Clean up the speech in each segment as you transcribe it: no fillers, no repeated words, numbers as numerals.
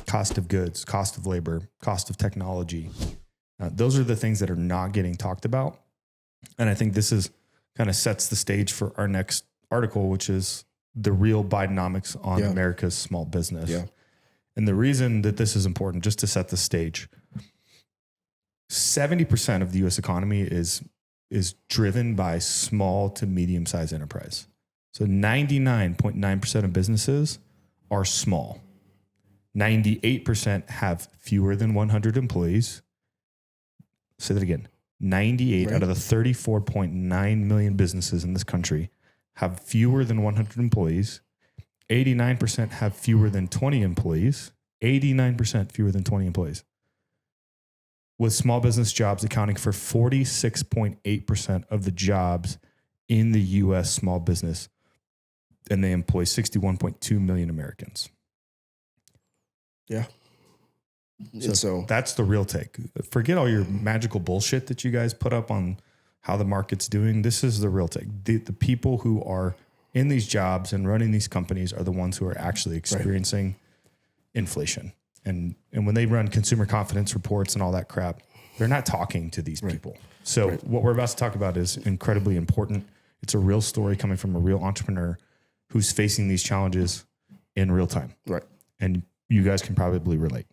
cost of goods, cost of labor, cost of technology. Those are the things that are not getting talked about. And I think this is kind of sets the stage for our next article, which is the real Bidenomics on America's small business. Yeah. And the reason that this is important, just to set the stage, 70% of the U.S. economy is driven by small to medium-sized enterprise. So 99.9% of businesses are small. 98% have fewer than 100 employees. Say that again. 98 out of the 34.9 million businesses in this country have fewer than 100 employees. 89% have fewer than 20 employees. 89% fewer than 20 employees. With small business jobs accounting for 46.8% of the jobs in the U.S. small business, and they employ 61.2 million Americans. Yeah. So that's the real take. Forget all your magical bullshit that you guys put up on how the market's doing. This is the real take. The people who are in these jobs and running these companies are the ones who are actually experiencing inflation. And when they run consumer confidence reports and all that crap, they're not talking to these people. So what we're about to talk about is incredibly important. It's a real story coming from a real entrepreneur who's facing these challenges in real time. Right. And you guys can probably relate.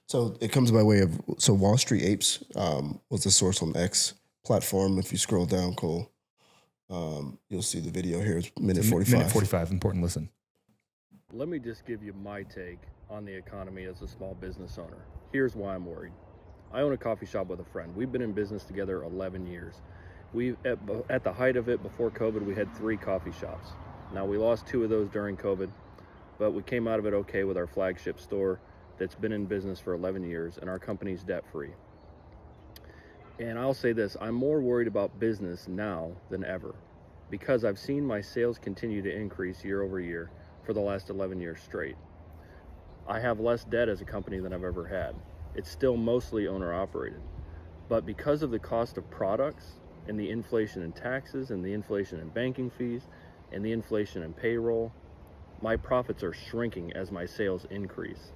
So it comes by way of, Wall Street Apes was the source on X platform. If you scroll down, Cole, you'll see the video here. It's minute 45. Minute 45, important listen. Let me just give you my take on the economy as a small business owner. Here's why I'm worried. I own a coffee shop with a friend. We've been in business together 11 years. At the height of it, before COVID, we had 3 coffee shops. Now, we lost 2 of those during COVID, but we came out of it okay with our flagship store that's been in business for 11 years, and our company's debt-free. And I'll say this, I'm more worried about business now than ever, because I've seen my sales continue to increase year over year for the last 11 years straight. I have less debt as a company than I've ever had. It's still mostly owner-operated. But because of the cost of products and the inflation in taxes and the inflation in banking fees and the inflation in payroll, my profits are shrinking as my sales increase.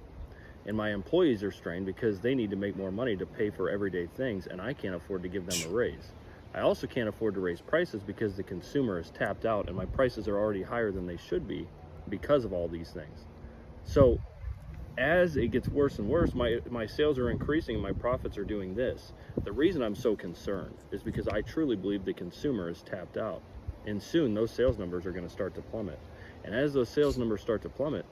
And my employees are strained because they need to make more money to pay for everyday things, and I can't afford to give them a raise. I also can't afford to raise prices because the consumer is tapped out and my prices are already higher than they should be because of all these things. So as it gets worse and worse, my sales are increasing and my profits are doing this. The reason I'm so concerned is because I truly believe the consumer is tapped out, and soon those sales numbers are going to start to plummet. And as those sales numbers start to plummet,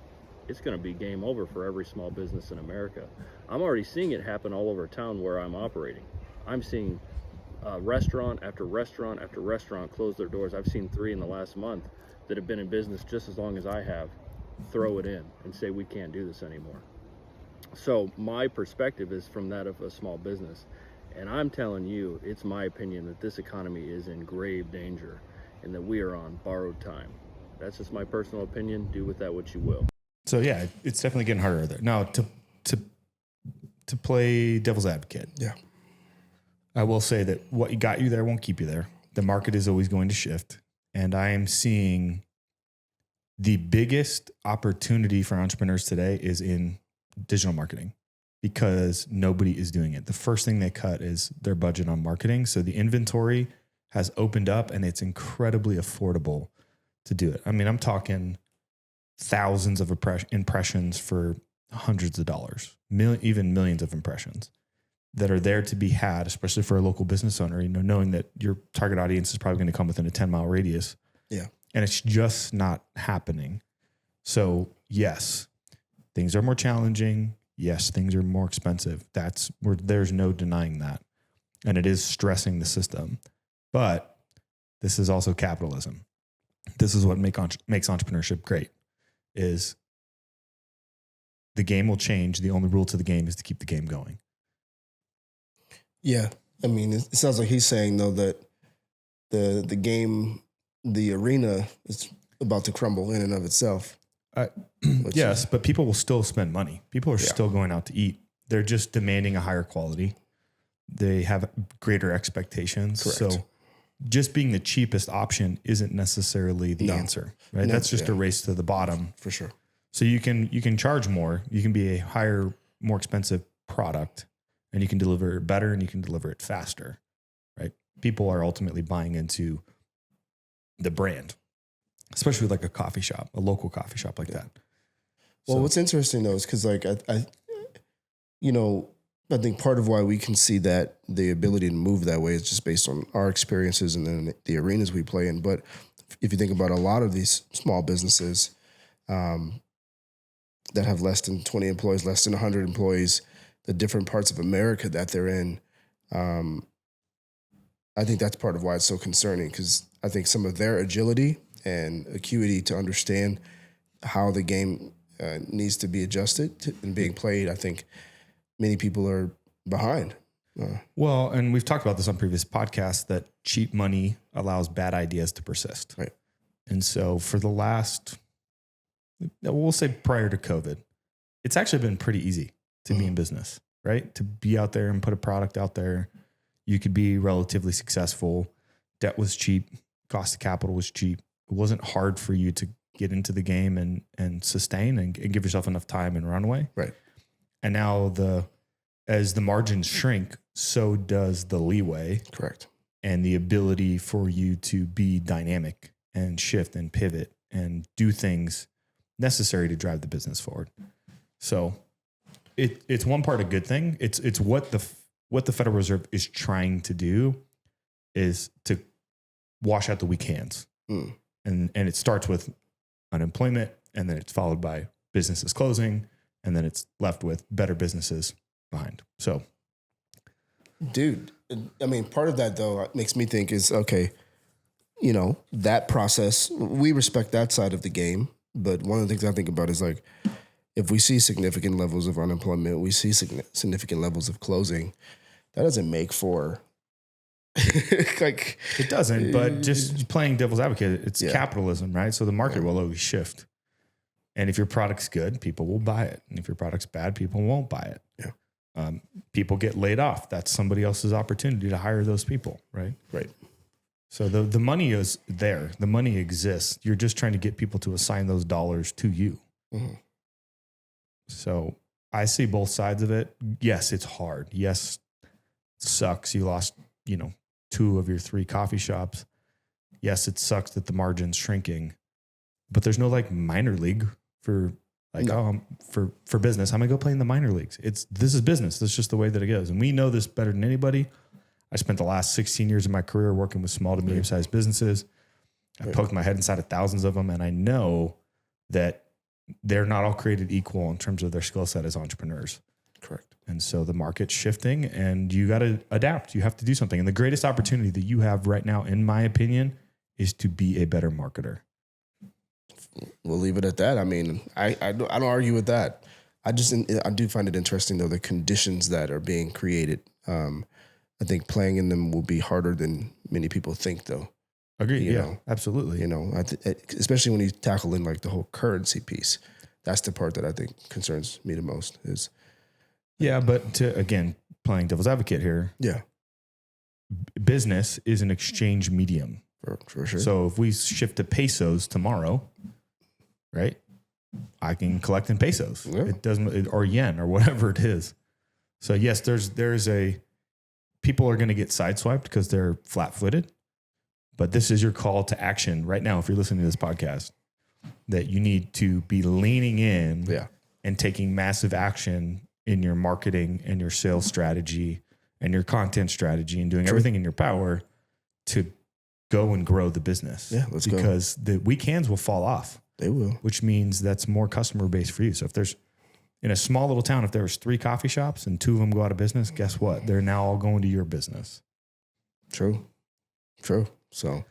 it's going to be game over for every small business in America. I'm already seeing it happen all over town where I'm operating. I'm seeing restaurant after restaurant after restaurant close their doors. I've seen 3 in the last month that have been in business just as long as I have throw it in and say we can't do this anymore. So my perspective is from that of a small business, and I'm telling you, it's my opinion that this economy is in grave danger and that we are on borrowed time. That's just my personal opinion. Do with that what you will. So yeah, it's definitely getting harder there. Now to play devil's advocate. Yeah. I will say that what got you there won't keep you there. The market is always going to shift. And I am seeing the biggest opportunity for entrepreneurs today is in digital marketing because nobody is doing it. The first thing they cut is their budget on marketing. So the inventory has opened up and it's incredibly affordable to do it. I mean, I'm talking thousands of impressions for hundreds of dollars, even millions of impressions that are there to be had, especially for a local business owner, knowing that your target audience is probably going to come within a 10-mile radius. Yeah. And it's just not happening. So yes, things are more challenging. Yes, things are more expensive. There's no denying that. And it is stressing the system. But this is also capitalism. This is what makes entrepreneurship great, is the game will change. The only rule to the game is to keep the game going. Yeah. I mean, it sounds like he's saying, though, that the game, the arena is about to crumble in and of itself. Yes, but people will still spend money. People are still going out to eat. They're just demanding a higher quality. They have greater expectations. Correct. So just being the cheapest option isn't necessarily the answer, right? No, That's just a race to the bottom. For sure. So you can charge more. You can be a higher, more expensive product, and you can deliver it better and you can deliver it faster, right? People are ultimately buying into the brand, especially like a coffee shop, a local coffee shop like that. Well, So- what's interesting though is because like I think part of why we can see that the ability to move that way is just based on our experiences and then the arenas we play in. But if you think about a lot of these small businesses that have less than 20 employees, less than 100 employees, the different parts of America that they're in, I think that's part of why it's so concerning, because I think some of their agility and acuity to understand how the game needs to be adjusted and being played, I think many people are behind. Well, and we've talked about this on previous podcasts that cheap money allows bad ideas to persist. Right. And so for the last, we'll say prior to COVID, it's actually been pretty easy to be in business, right? To be out there and put a product out there. You could be relatively successful. Debt was cheap. Cost of capital was cheap. It wasn't hard for you to get into the game and sustain and give yourself enough time and runway. Right. And now as the margins shrink, so does the leeway. Correct. And the ability for you to be dynamic and shift and pivot and do things necessary to drive the business forward. So it's one part a good thing. It's what the Federal Reserve is trying to do is to wash out the weak hands. And it starts with unemployment, and then it's followed by businesses closing, and then it's left with better businesses behind. So, dude, I mean, part of that though makes me think is, okay, that process, we respect that side of the game. But one of the things I think about is like, if we see significant levels of unemployment, we see significant levels of closing, that doesn't make for like, it doesn't, but just playing devil's advocate, it's capitalism, right? So the market will always shift. And if your product's good, people will buy it. And if your product's bad, people won't buy it. Yeah. People get laid off. That's somebody else's opportunity to hire those people, right? Right. So the money is there. The money exists. You're just trying to get people to assign those dollars to you. Mm-hmm. So I see both sides of it. Yes, it's hard. Yes, it sucks. You lost, 2 of your 3 coffee shops. Yes, it sucks that the margin's shrinking, but there's no like minor league for like, for business. I'm gonna go play in the minor leagues. This is business. That's just the way that it goes. And we know this better than anybody. I spent the last 16 years of my career working with small to medium sized businesses. I poked my head inside of thousands of them. And I know that they're not all created equal in terms of their skill set as entrepreneurs. Correct. And so the market's shifting and you got to adapt. You have to do something. And the greatest opportunity that you have right now, in my opinion, is to be a better marketer. We'll leave it at that. I mean, I don't argue with that. I do find it interesting though, the conditions that are being created. I think playing in them will be harder than many people think though. Agree. Yeah, absolutely. Especially when you tackle in like the whole currency piece. That's the part that I think concerns me the most is. Yeah. But playing devil's advocate here. Yeah. Business is an exchange medium. For sure. So if we shift to pesos tomorrow, right, I can collect in pesos. Yeah. It doesn't, or yen or whatever it is. So yes, people are going to get sideswiped because they're flat-footed, but this is your call to action right now. If you're listening to this podcast, that you need to be leaning in and taking massive action in your marketing and your sales strategy and your content strategy and doing everything in your power to go and grow the business. Yeah, let's go. Because the weak hands will fall off. They will. Which means that's more customer base for you. So if there's, in a small little town, if there was 3 coffee shops and 2 of them go out of business, guess what? They're now all going to your business. True. So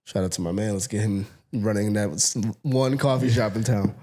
shout out to my man. Let's get him running that one coffee shop in town.